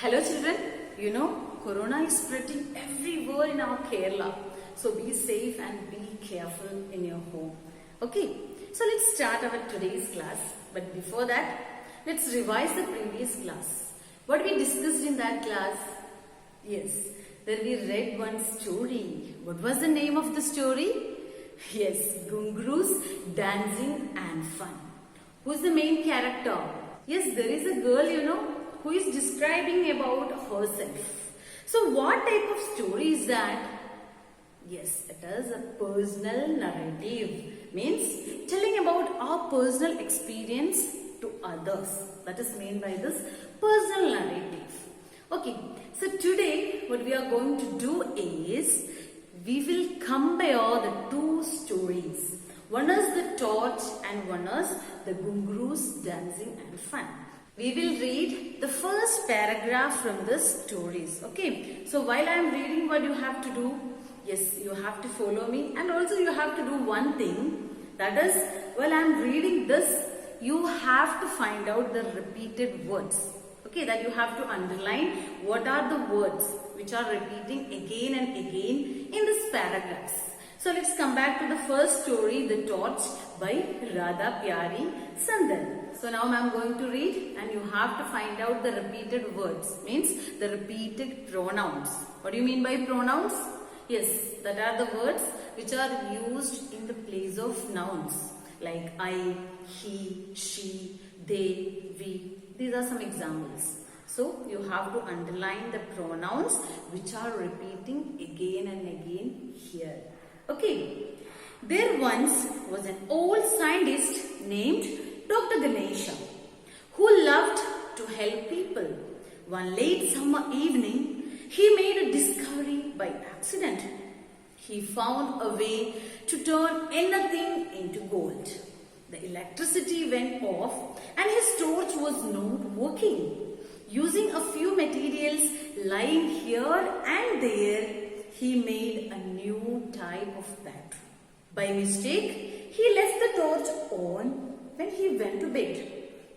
Hello children, Corona is spreading everywhere in our Kerala. So be safe and be careful in your home. Okay, so let's start our today's class. But before that, let's revise the previous class. What we discussed in that class? Yes, then we read one story. What was the name of the story? Yes, Gunguru's Dancing and Fun. Who's the main character? Yes, there is a girl, who is describing about herself. So what type of story is that? Yes, it is a personal narrative. Means telling about our personal experience to others. That is meant by this personal narrative. Okay, so today what we are going to do is we will compare the two stories. One is the torch and one is the Gunguru's Dancing and Fun. We will read the first paragraph from the stories. Okay, so while I am reading, what you have to do? Yes, you have to follow me, and also you have to do one thing. That is, while I am reading this, you have to find out the repeated words. Okay, that you have to underline what are the words which are repeating again and again in this paragraphs. So let's come back to the first story, The Torch by Radha Pyari Sandal. So now I am going to read and you have to find out the repeated words, means the repeated pronouns. What do you mean by pronouns? Yes, that are the words which are used in the place of nouns like I, he, she, they, we. These are some examples. So you have to underline the pronouns which are repeating again and again here. Okay. There once was an old scientist named Dr. Ganesha who loved to help people. One late summer evening, he made a discovery by accident. He found a way to turn anything into gold. The electricity went off and his torch was not working. Using a few materials lying here and there, he made a new type of battery. By mistake, he left the torch on when he went to bed.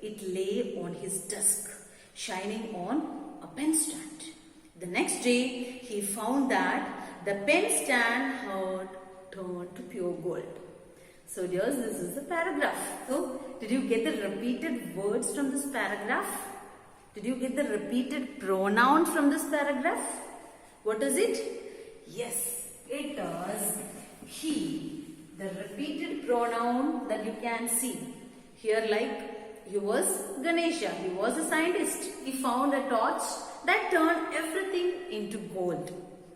It lay on his desk, shining on a pen stand. The next day, he found that the pen stand had turned to pure gold. So dears, this is the paragraph. So, did you get the repeated words from this paragraph? Did you get the repeated pronouns from this paragraph? What is it? Yes, it is he. The repeated pronoun that you can see. Here like he was Ganesha. He was a scientist. He found a torch that turned everything into gold.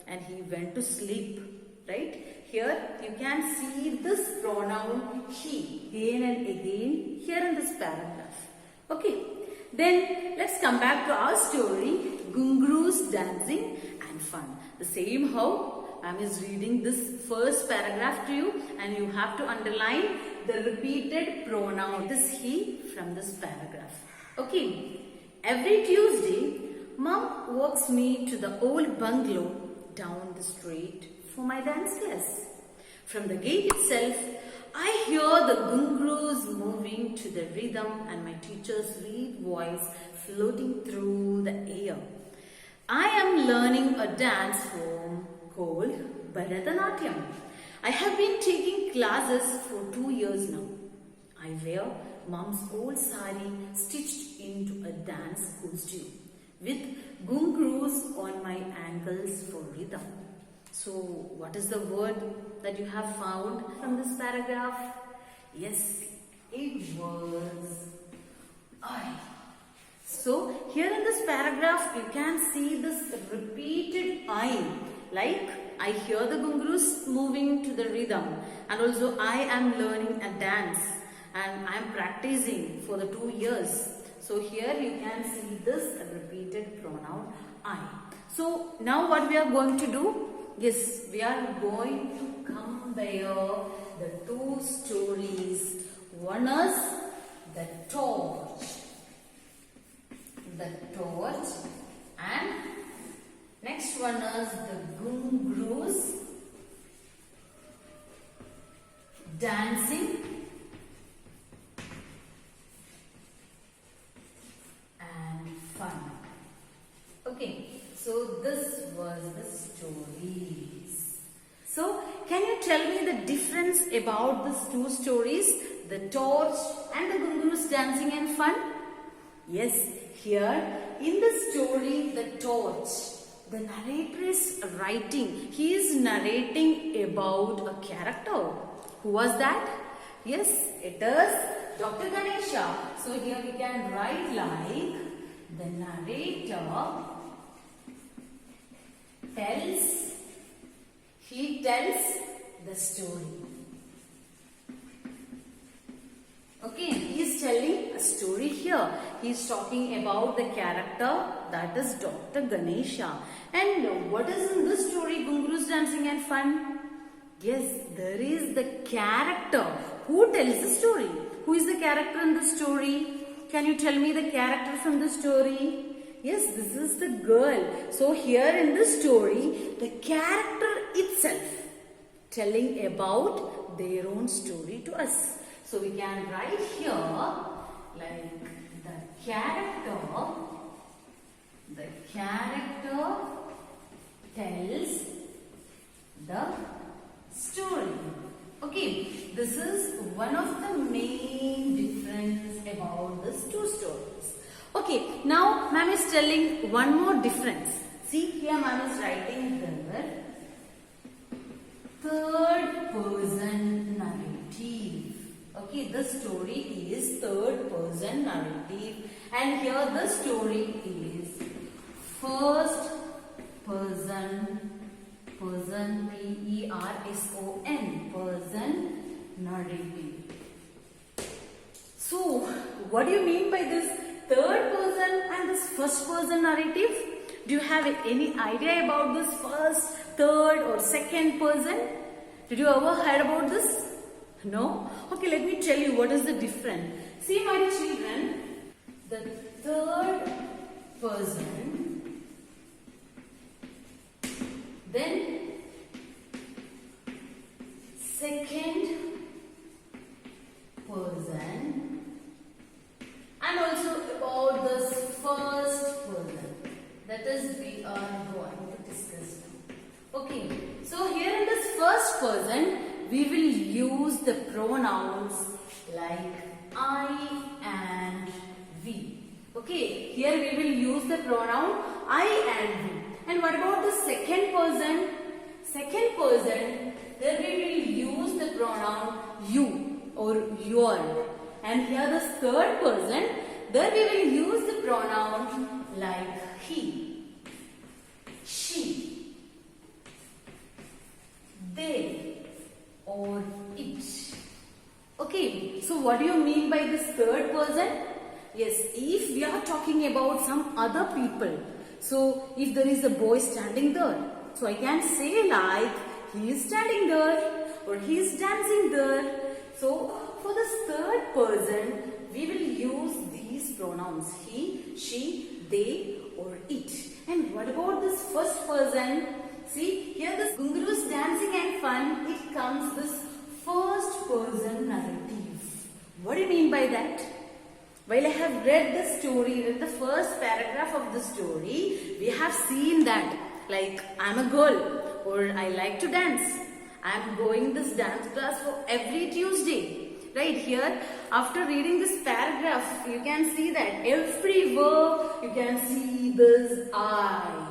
And he went to sleep. Right? Here you can see this pronoun he again and again here in this paragraph. Okay. Then let's come back to our story, Gunguru's Dancing and Fun. The same how I am reading this first paragraph to you and you have to underline the repeated pronoun, this he from this paragraph. Okay. Every Tuesday, Mom walks me to the old bungalow down the street for my dance class. From the gate itself, I hear the Gungurus moving to the rhythm and my teacher's sweet voice floating through the air. I am learning a dance form called Bharatanatyam. I have been taking classes for 2 years now. I wear mom's old sari stitched into a dance costume with Gungurus on my ankles for rhythm. So, what is the word that you have found from this paragraph? Yes, it was I. So, here in this paragraph, you can see this repeated I. Like, I hear the Gungurus moving to the rhythm. And also, I am learning a dance. And I am practicing for the 2 years. So, here you can see this repeated pronoun I. So, now what we are going to do? Yes, we are going to compare the two stories. One is the torch. The torch and next one is the Gunguru's dancing and fun. So this was the stories. So can you tell me the difference about these two stories? The torch and the Gunguru's dancing and fun? Yes, here in the story, the torch, the narrator is writing. He is narrating about a character. Who was that? Yes, it is Dr. Ganesha. So here we can write like the narrator tells the story. Okay, he is telling a story here. He is talking about the character, that is Dr. Ganesha. And what is in this story, Gunguru's dancing and fun? Yes, there is the character who tells the story. Who is the character in the story? Can you tell me the character from the story? Yes, this is the girl. So here in the story, the character itself telling about their own story to us. So we can write here like the character tells the story. Okay, this is one of the main difference about these two stories. Okay, now ma'am is telling one more difference. See here ma'am is writing the third person narrative. Okay, the story is third person narrative and here the story is first person P-E-R-S-O-N, person narrative. So, what do you mean by this third person and this first person narrative? Do you have any idea about this first, third or second person? Did you ever heard about this? No? Okay, let me tell you what is the difference. See my children, the third person, then second person and also about this first person. That is we are going to discuss now. Okay, so here in this first person we will use the pronouns like I and we. Okay, here we will use the pronoun I and we. And what about the second person? Second person, there we will use the pronoun you or your. And here the third person, there we will use the pronoun like he, she, they or it. Okay, so what do you mean by this third person? Yes, if we are talking about some other people, so if there is a boy standing there, so I can say like he is standing there or he is dancing there. So for this third person, we will use these pronouns he, she, they or it. And what about this first person? See here this Gunguru's dancing and fun, it comes this first person narrative. What do you mean by that? While I have read the story, in the first paragraph of the story, we have seen that like I am a girl or I like to dance. I am going this dance class for every Tuesday. Right here, after reading this paragraph, you can see that everywhere you can see this I.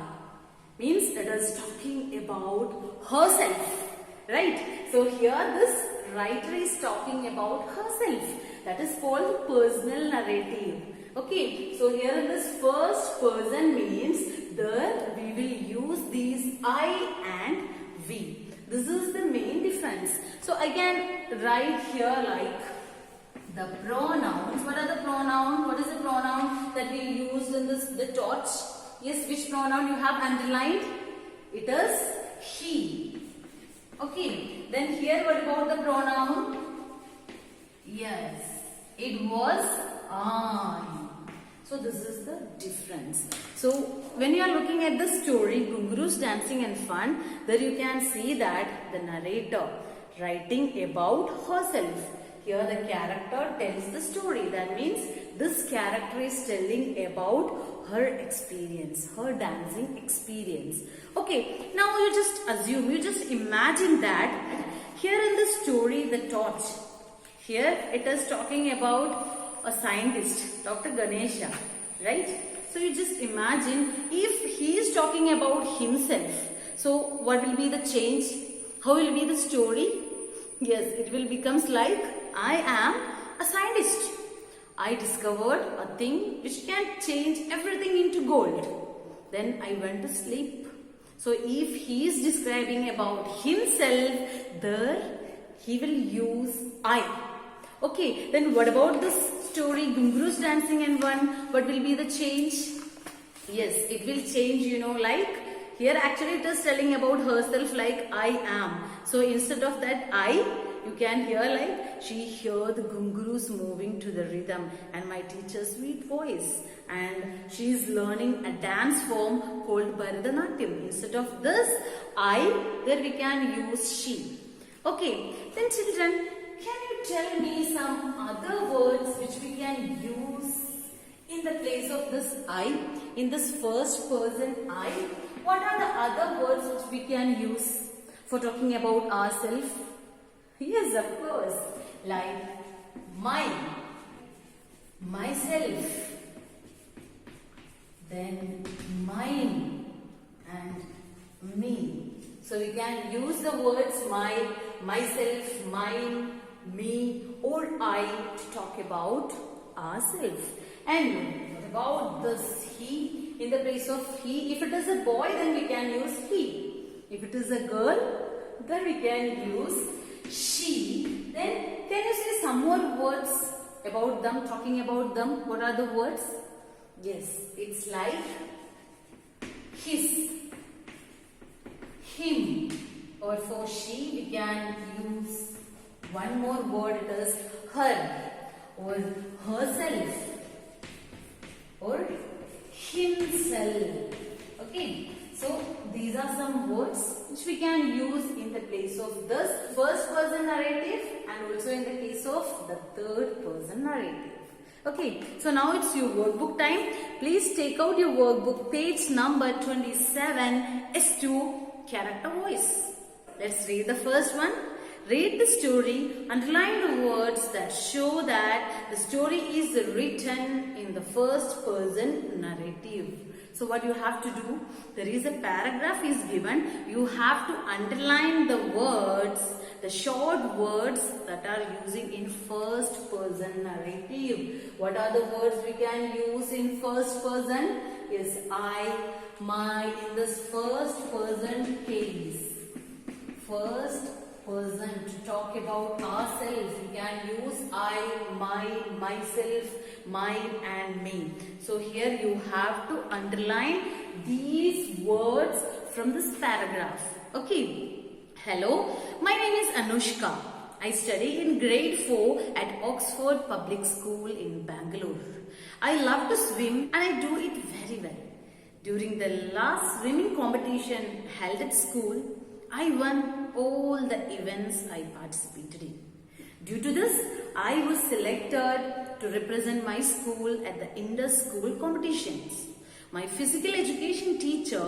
Means it is talking about herself. Right? So here this writer is talking about herself. That is called personal narrative. Okay, so here in this first person means there we will use these I and we. This is the main difference. So again write here like the pronouns. What are the pronouns? What is the pronoun that we used in this the torch? Yes, which pronoun you have underlined? It is he. Okay, then here what about the pronoun? Yes, it was I. So this is the difference. So when you are looking at the story Gunguru's Dancing and Fun, there you can see that the narrator writing about herself. here the character tells the story. That means this character is telling about her experience, her dancing experience. Okay, now you just assume, you just imagine that here in the story, the torch, here it is talking about a scientist, Dr. Ganesha, right? So you just imagine if he is talking about himself, so what will be the change? How will be the story? Yes, it will becomes like, I am a scientist. I discovered a thing which can change everything into gold. Then I went to sleep. So if he is describing about himself, there he will use I. Okay, then what about this story, Gunguru's dancing and one? What will be the change? Yes, it will change, like here actually it is telling about herself like I am. So instead of that I, you can hear like she heard the Gungurus moving to the rhythm and my teacher's sweet voice. And she is learning a dance form called Bharatanatyam. Instead of this I, there we can use she. Okay, then children, can you tell me some other words which we can use in the place of this I, in this first person I? What are the other words which we can use for talking about ourselves? Yes, of course, like mine, myself, then mine and me. So we can use the words my, myself, mine, me or I to talk about ourselves. And what about this he? In the place of he, if it is a boy, then we can use he. If it is a girl, then we can use she. Then can you say some more words about them, talking about them? What are the words? Yes, it's like his, him, or for she we can use one more word, it is her, or herself, or himself. Okay, so these are some words which we can use in the place of this first person narrative and also in the case of the third person narrative. Okay, so now it's your workbook time. Please take out your workbook, page number 27, S2, character voice. Let's read the first one. Read the story, underline the words that show that the story is written in the first person narrative. So what you have to do, there is a paragraph is given, you have to underline the words, the short words that are using in first person narrative. What are the words we can use in first person? Is I, my, in this first person case. First person to talk about ourselves, we can use I, my, myself, mine and me. So here you have to underline these words from this paragraph. Okay. Hello, my name is Anushka. I study in grade 4 at Oxford Public School in Bangalore. I love to swim and I do it very well. During the last swimming competition held at school, I won all the events I participated in. Due to this, I was selected to represent my school at the inter-school competitions. My physical education teacher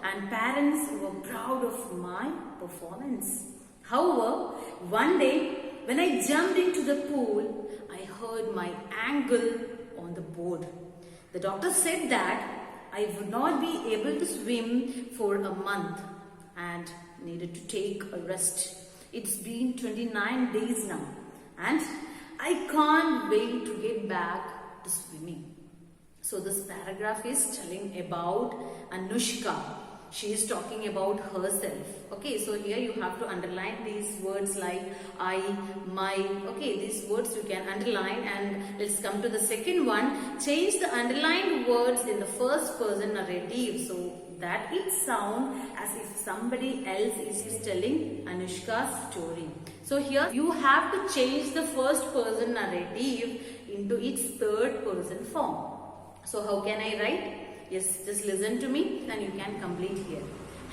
and parents were proud of my performance. However, one day when I jumped into the pool, I heard my ankle on the board. The doctor said that I would not be able to swim for a month and needed to take a rest. It's been 29 days now and I can't wait to get back to swimming. So this paragraph is telling about Anushka. She is talking about herself. Okay, so here you have to underline these words like I, my. Okay, these words you can underline, and let's come to the second one. Change the underlined words in the first person narrative so that it sounds as if somebody else is telling Anushka's story. So here you have to change the first person narrative into its third person form. So how can I write? Yes, just listen to me and you can complete here.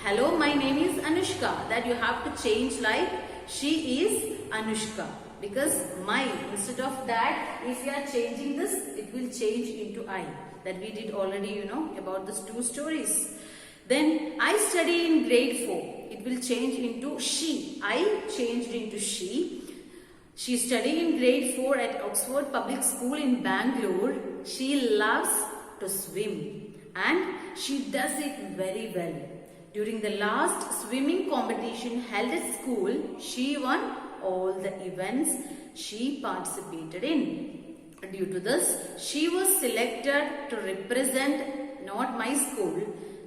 Hello, my name is Anushka. That you have to change like she is Anushka. because my, instead of that, if you are changing this, it will change into I. That we did already, about these two stories. Then I study in grade 4. It will change into she. I changed into she. She studied in grade 4 at Oxford Public School in Bangalore. She loves to swim and she does it very well. During the last swimming competition held at school, she won all the events she participated in. Due to this, she was selected to represent not my school,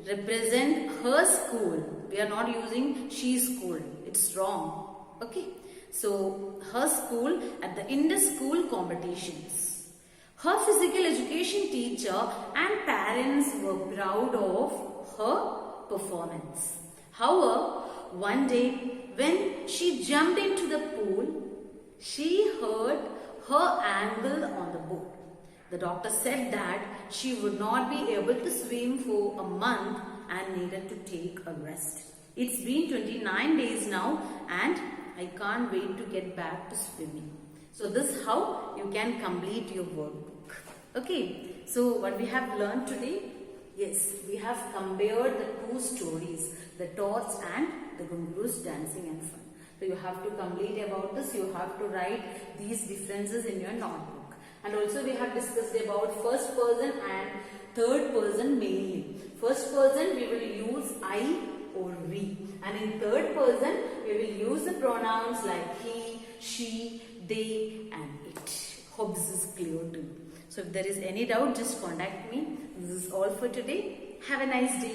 represent her school. We are not using she school. It's wrong. Okay. So, her school at the inter-school competitions. Her physical education teacher and parents were proud of her performance. However, one day when she jumped into the pool, she hurt her ankle on the boat. The doctor said that she would not be able to swim for a month and needed to take a rest. It's been 29 days now and I can't wait to get back to swimming. So this is how you can complete your workbook. Okay, so what we have learned today? Yes, we have compared the two stories, the torch and the gungroos dancing and fun. So you have to complete about this, you have to write these differences in your notebook. And also we have discussed about first person and third person mainly. First person we will use I or we. And in third person we will use the pronouns like he, she, they and it. Hope this is clear to you. So if there is any doubt, just contact me. This is all for today. Have a nice day.